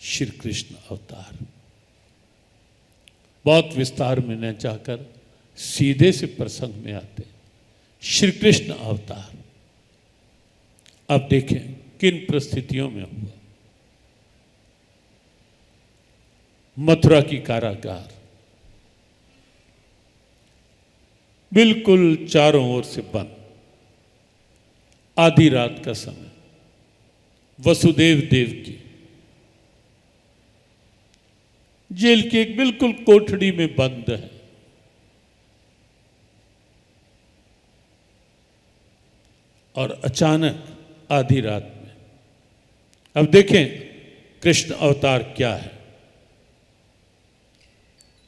श्री कृष्ण अवतार। बहुत विस्तार में न जाकर सीधे से प्रसंग में आते। श्री कृष्ण अवतार अब देखें किन परिस्थितियों में हुआ। मथुरा की कारागार, बिल्कुल चारों ओर से बंद, आधी रात का समय, वसुदेव देवकी जेल की एक बिल्कुल कोठड़ी में बंद है। और अचानक आधी रात में, अब देखें कृष्ण अवतार क्या है।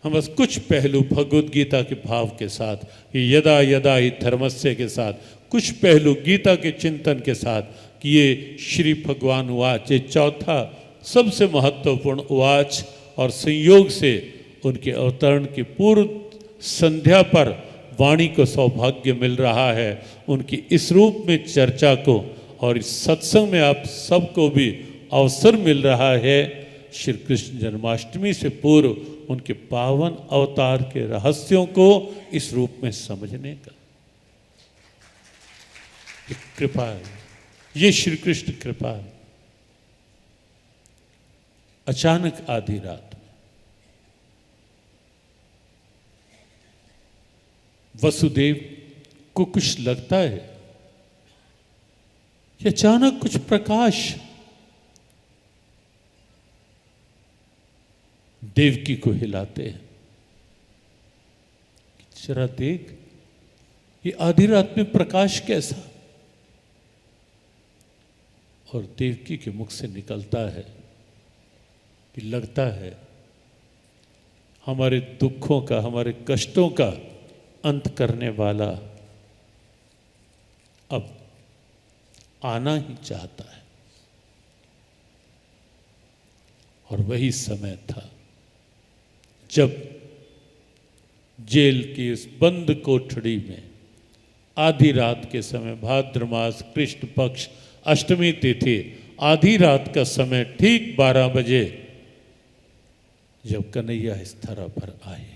हम बस कुछ पहलू भगवद गीता के भाव के साथ, यदा यदा ही धर्मस्य के साथ, कुछ पहलू गीता के चिंतन के साथ कि ये श्री भगवान उवाच, ये चौथा सबसे महत्वपूर्ण उवाच और संयोग से उनके अवतरण की पूर्व संध्या पर वाणी को सौभाग्य मिल रहा है, उनकी इस रूप में चर्चा को और इस सत्संग में आप सबको भी अवसर मिल रहा है श्री कृष्ण जन्माष्टमी से पूर्व उनके पावन अवतार के रहस्यों को इस रूप में समझने का। एक कृपा है, ये श्री कृष्ण कृपा है। अचानक आधी रात में वसुदेव को कुछ लगता है कि अचानक कुछ प्रकाश देवकी को हिलाते हैं। जरा देख, ये आधी रात में प्रकाश कैसा। और देवकी के मुख से निकलता है कि लगता है हमारे दुखों का, हमारे कष्टों का अंत करने वाला अब आना ही चाहता है। और वही समय था जब जेल की इस बंद कोठड़ी में आधी रात के समय, भाद्र मास कृष्ण पक्ष अष्टमी तिथि, आधी रात का समय, ठीक 12 बजे जब कन्हैया इस धरा पर आए,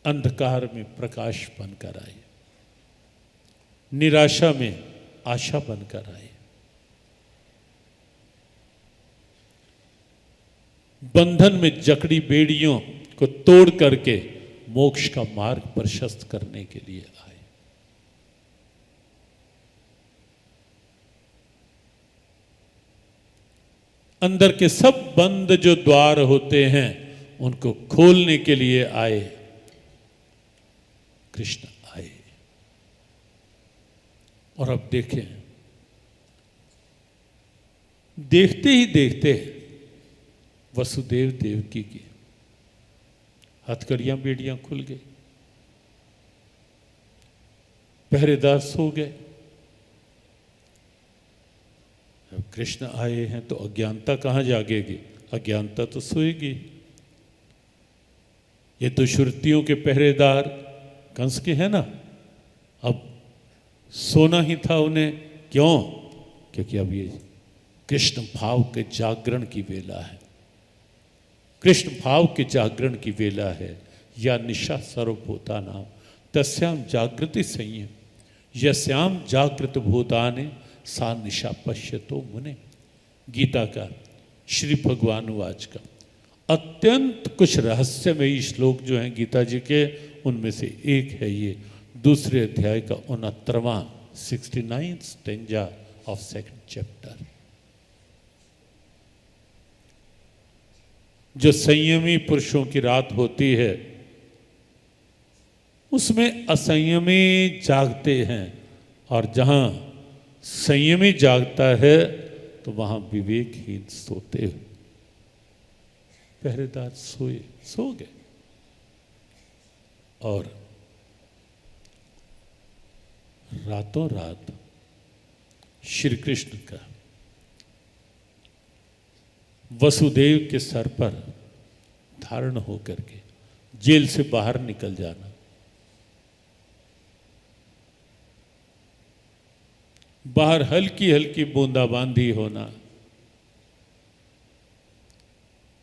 अंधकार में प्रकाश बनकर आए, निराशा में आशा बनकर आए, बंधन में जकड़ी बेड़ियों को तोड़ करके मोक्ष का मार्ग प्रशस्त करने के लिए आए। अंदर के सब बंद जो द्वार होते हैं उनको खोलने के लिए आए, कृष्ण आए। और अब देखें, देखते ही देखते वसुदेव देवकी की हथकड़ियां बेड़ियां खुल गई, पहरेदार सो गए। अब कृष्ण आए हैं तो अज्ञानता कहां जागेगी, अज्ञानता तो सोएगी। ये तो श्रुतियों के पहरेदार कंस के हैं ना, अब सोना ही था उन्हें। क्यों? क्योंकि अब ये कृष्ण भाव के जागरण की वेला है, कृष्ण भाव के जागरण की वेला है। या निशा सर्वभूता नाम तस्याम जागृति संयम, यस्याम जागृत भूताने सा निशा पश्यतो मुने। गीता का श्री भगवान वाच का अत्यंत कुछ रहस्यमयी श्लोक जो हैं गीता जी के, उनमें से एक है ये, दूसरे अध्याय का 69वां 69th stanza of second chapter. जो संयमी पुरुषों की रात होती है उसमें असंयमी जागते हैं, और जहां संयमी जागता है तो वहां विवेकहीन सोते हैं। पहरेदार सो गए और रातों रात श्री कृष्ण का वसुदेव के सर पर धारण होकर के जेल से बाहर निकल जाना, बाहर हल्की हल्की बूंदाबांदी होना।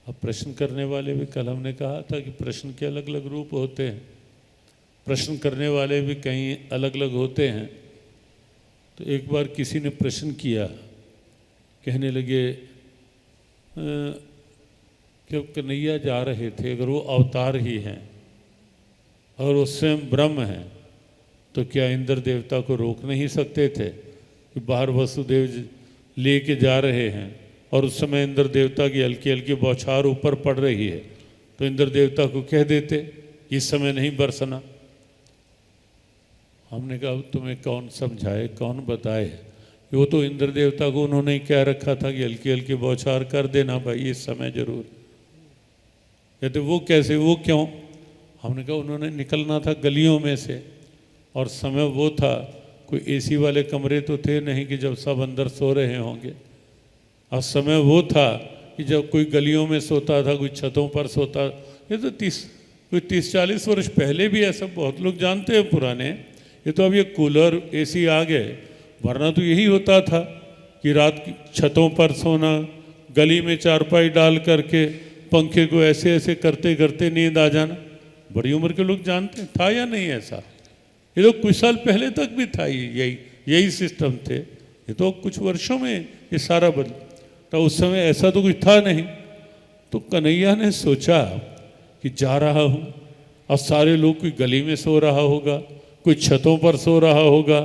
अब प्रश्न करने वाले भी, कल हमने कहा था कि प्रश्न के अलग अलग रूप होते हैं, प्रश्न करने वाले भी कहीं अलग अलग होते हैं। तो एक बार किसी ने प्रश्न किया, कहने लगे कि कन्हैया जा रहे थे, अगर वो अवतार ही हैं और वो स्वयं ब्रह्म हैं, तो क्या इंद्र देवता को रोक नहीं सकते थे कि बाहर वसुदेव लेके जा रहे हैं और उस समय इंद्र देवता की हल्की हल्की बौछार ऊपर पड़ रही है, तो इंद्र देवता को कह देते इस समय नहीं बरसना। हमने कहा तुम्हें कौन समझाए, कौन बताए? वो तो इंद्र देवता को उन्होंने ही कह रखा था कि हल्की हल्की बौछार कर देना भाई इस समय जरूर। कहते वो कैसे, वो क्यों? हमने कहा उन्होंने निकलना था गलियों में से, और समय वो था, कोई एसी वाले कमरे तो थे नहीं कि जब सब अंदर सो रहे होंगे। और समय वो था कि जब कोई गलियों में सोता था, कोई छतों पर सोता। ये तो 30-40 वर्ष पहले भी ऐसा बहुत लोग जानते हैं पुराने। ये तो अब ये कूलर एसी आ गए, वरना तो यही होता था कि रात की छतों पर सोना, गली में चारपाई डाल करके पंखे को ऐसे ऐसे करते करते नींद आ जाना। बड़ी उम्र के लोग जानते हैं, था या नहीं ऐसा? ये तो कुछ साल पहले तक भी था, यही सिस्टम थे। ये तो कुछ वर्षों में ये सारा बदल, तो उस समय ऐसा तो कुछ था नहीं। तो कन्हैया ने सोचा कि जा रहा हूँ और सारे लोग, कोई गली में सो रहा होगा, कोई छतों पर सो रहा होगा,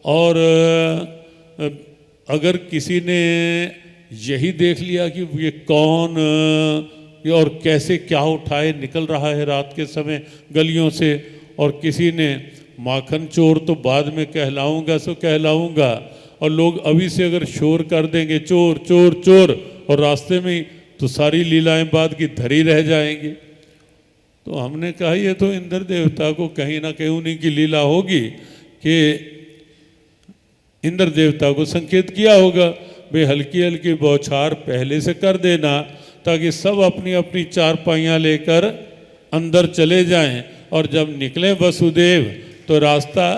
और अगर किसी ने यही देख लिया कि ये कौन और कैसे क्या उठाए निकल रहा है रात के समय गलियों से, और किसी ने माखन चोर तो बाद में कहलाऊंगा सो कहलाऊंगा, और लोग अभी से अगर शोर कर देंगे चोर चोर चोर, और रास्ते में ही तो सारी लीलाएं बाद की धरी रह जाएंगी। तो हमने कहा ये तो इंद्र देवता को कहीं ना कहीं उन्हीं की लीला होगी कि इंद्र देवता को संकेत किया होगा भाई हल्की हल्की बौछार पहले से कर देना, ताकि सब अपनी अपनी चारपाइयाँ लेकर अंदर चले जाएं, और जब निकले वसुदेव तो रास्ता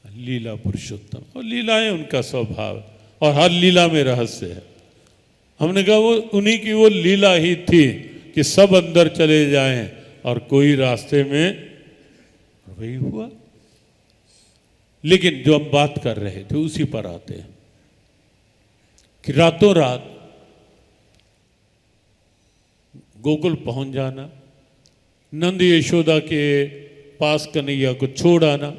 लीला पुरुषोत्तम, और लीलाएं उनका स्वभाव, और हर लीला में रहस्य है। हमने कहा वो उन्हीं की वो लीला ही थी कि सब अंदर चले जाएं और कोई रास्ते में, वही हुआ। लेकिन जो हम बात कर रहे थे उसी पर आते हैं कि रातों रात गोकुल पहुंच जाना, नंद यशोदा के पास कन्हैया को छोड़ आना,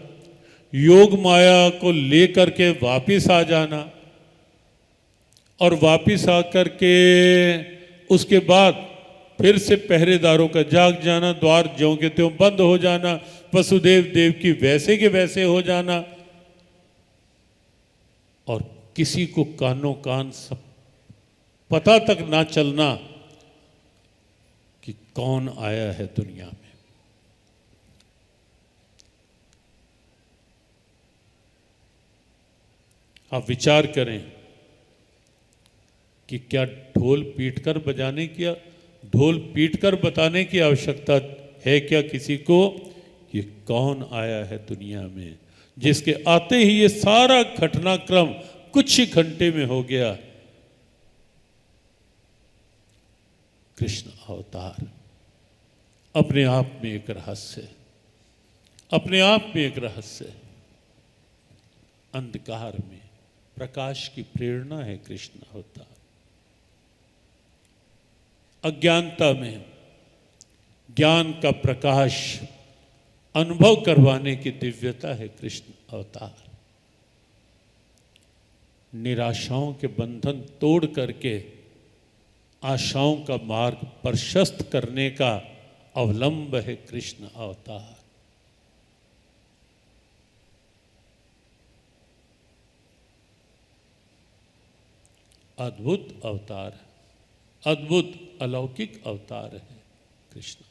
योग माया को लेकर के वापिस आ जाना, और वापिस आकर के उसके बाद फिर से पहरेदारों का जाग जाना, द्वार ज्यों के त्यों बंद हो जाना, वसुदेव देव की वैसे के वैसे हो जाना, और किसी को कानों कान सब पता तक ना चलना कि कौन आया है दुनिया में। आप विचार करें कि क्या ढोल पीटकर बजाने की, ढोल पीटकर बताने की आवश्यकता है क्या किसी को कि कौन आया है दुनिया में, जिसके आते ही ये सारा घटनाक्रम कुछ ही घंटे में हो गया। कृष्ण अवतार अपने आप में एक रहस्य, अपने आप में एक रहस्य। अंधकार में प्रकाश की प्रेरणा है कृष्ण अवतार, अज्ञानता में ज्ञान का प्रकाश अनुभव करवाने की दिव्यता है कृष्ण अवतार। निराशाओं के बंधन तोड़ करके आशाओं का मार्ग प्रशस्त करने का अवलंब है कृष्ण अवतार। अद्भुत अवतार है, अद्भुत अलौकिक अवतार है कृष्ण।